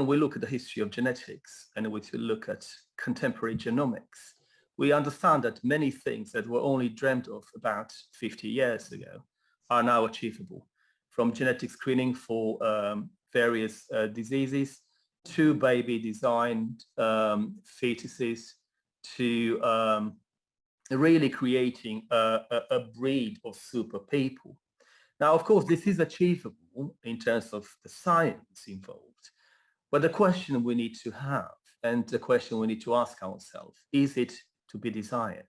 when we look at the history of genetics and we look at contemporary genomics, we understand that many things that were only dreamt of about 50 years ago are now achievable, from genetic screening for various diseases to baby-designed fetuses to really creating a breed of super people. Now, of course, this is achievable in terms of the science involved, but the question we need to have and the question we need to ask ourselves, is it to be desired?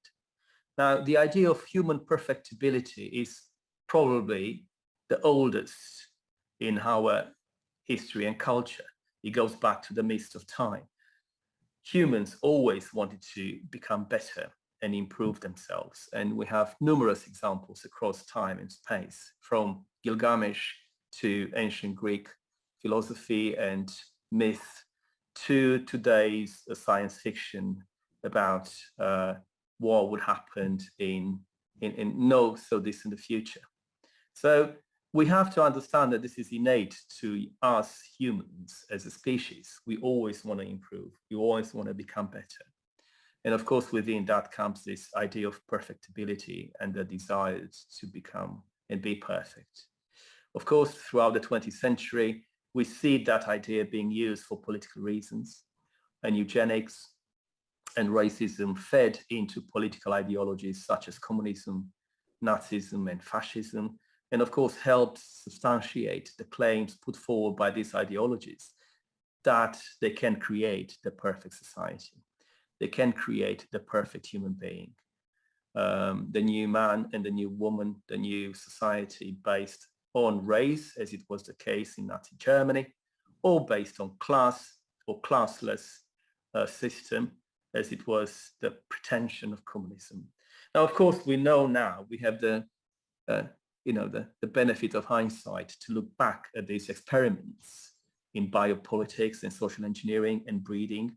Now, the idea of human perfectibility is probably the oldest in our history and culture. It goes back to the mist of time. Humans always wanted to become better and improve themselves. And we have numerous examples across time and space, from Gilgamesh to ancient Greek philosophy and myth to today's science fiction about what would happen in no so distant future. So we have to understand that this is innate to us humans as a species. We always want to improve. We always want to become better. And of course, within that comes this idea of perfectibility and the desire to become and be perfect. Of course, throughout the 20th century, we see that idea being used for political reasons, and eugenics and racism fed into political ideologies such as communism, Nazism, and fascism, and of course helped substantiate the claims put forward by these ideologies that they can create the perfect society. They can create the perfect human being, the new man and the new woman, the new society based on race, as it was the case in Nazi Germany, or based on class or classless system, as it was the pretension of communism. Now, of course, we know now, we have the benefit of hindsight to look back at these experiments in biopolitics and social engineering and breeding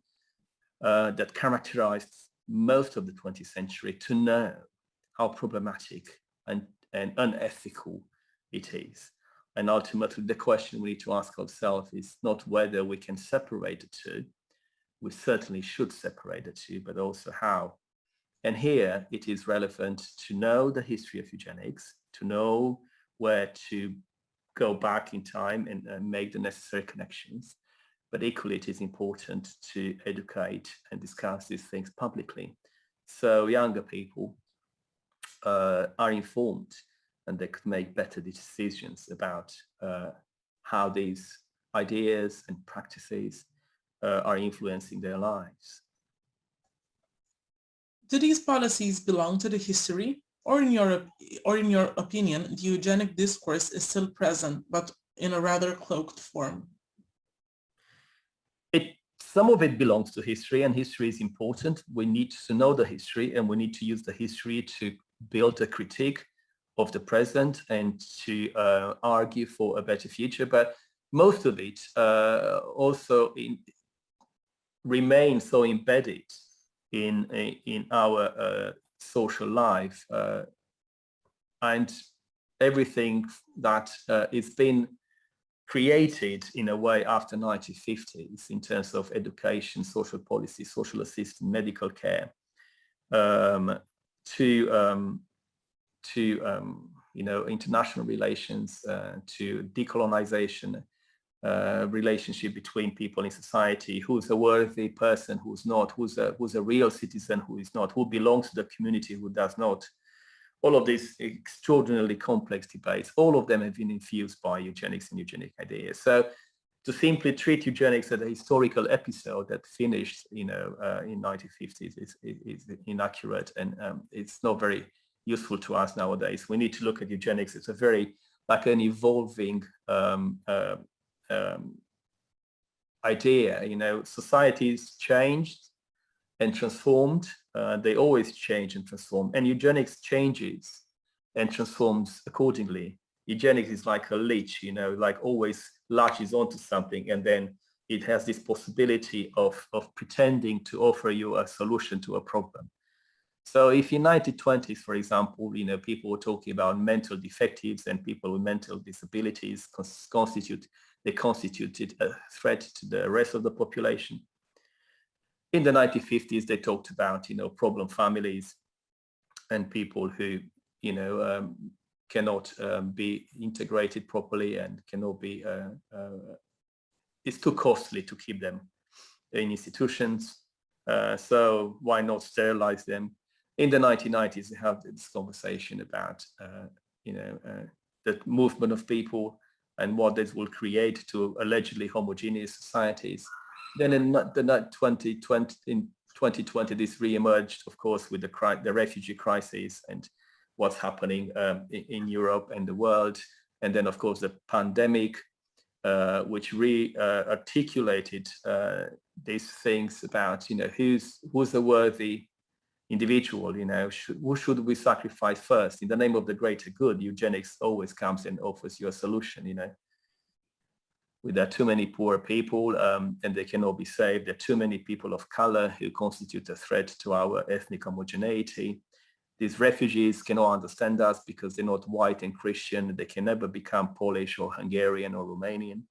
that characterized most of the 20th century, to know how problematic and unethical it is. And ultimately, the question we need to ask ourselves is not whether we can separate the two. We certainly should separate the two, but also how. And here it is relevant to know the history of eugenics, to know where to go back in time and make the necessary connections. But equally, it is important to educate and discuss these things publicly, so younger people are informed and they could make better decisions about how these ideas and practices are influencing their lives. Do these policies belong to the history, or in your opinion, the eugenic discourse is still present, but in a rather cloaked form? Some of it belongs to history, and history is important. We need to know the history, and we need to use the history to build a critique of the present and to argue for a better future. But most of it also remains so embedded in our social life, and everything that is been created in a way after 1950s in terms of education, social policy, social assistance, medical care, to international relations, to decolonization, relationship between people in society, who's a worthy person, who's not, who's a real citizen, who is not, who belongs to the community, who does not. All of these extraordinarily complex debates, all of them have been infused by eugenics and eugenic ideas. So to simply treat eugenics as a historical episode that finished, in 1950s is inaccurate, and it's not very useful to us nowadays. We need to look at eugenics as a very, like an evolving idea. Societies changed and transformed. They always change and transform, and eugenics changes and transforms accordingly. Eugenics is like a leech, like always latches onto something, and then it has this possibility of pretending to offer you a solution to a problem. So if in 1920s, for example, people were talking about mental defectives and people with mental disabilities constitute they constituted a threat to the rest of the population. In the 1950s, they talked about, problem families and people who, cannot be integrated properly and cannot be, it's too costly to keep them in institutions. So why not sterilize them? In the 1990s, they have this conversation about, the movement of people and what this will create to allegedly homogeneous societies. Then in the 2020, this re-emerged, of course, with the refugee crisis and what's happening in Europe and the world. And then, of course, the pandemic, which re-articulated these things about, who's a worthy individual, who should we sacrifice first? In the name of the greater good, eugenics always comes and offers you a solution, There are too many poor people and they cannot be saved. There are too many people of color who constitute a threat to our ethnic homogeneity. These refugees cannot understand us because they're not white and Christian. They can never become Polish or Hungarian or Romanian,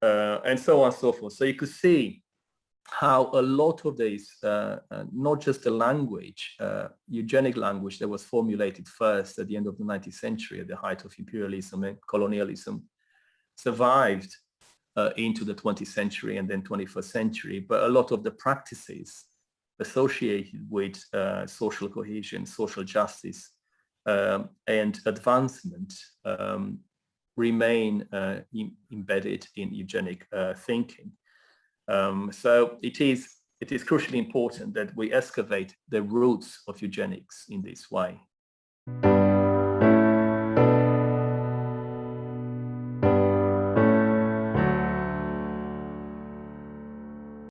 and so on and so forth. So you could see how a lot of these, not just the language, eugenic language that was formulated first at the end of the 19th century, at the height of imperialism and colonialism, survived into the 20th century and then 21st century. But a lot of the practices associated with social cohesion, social justice, and advancement remain embedded in eugenic thinking. So it is crucially important that we excavate the roots of eugenics in this way.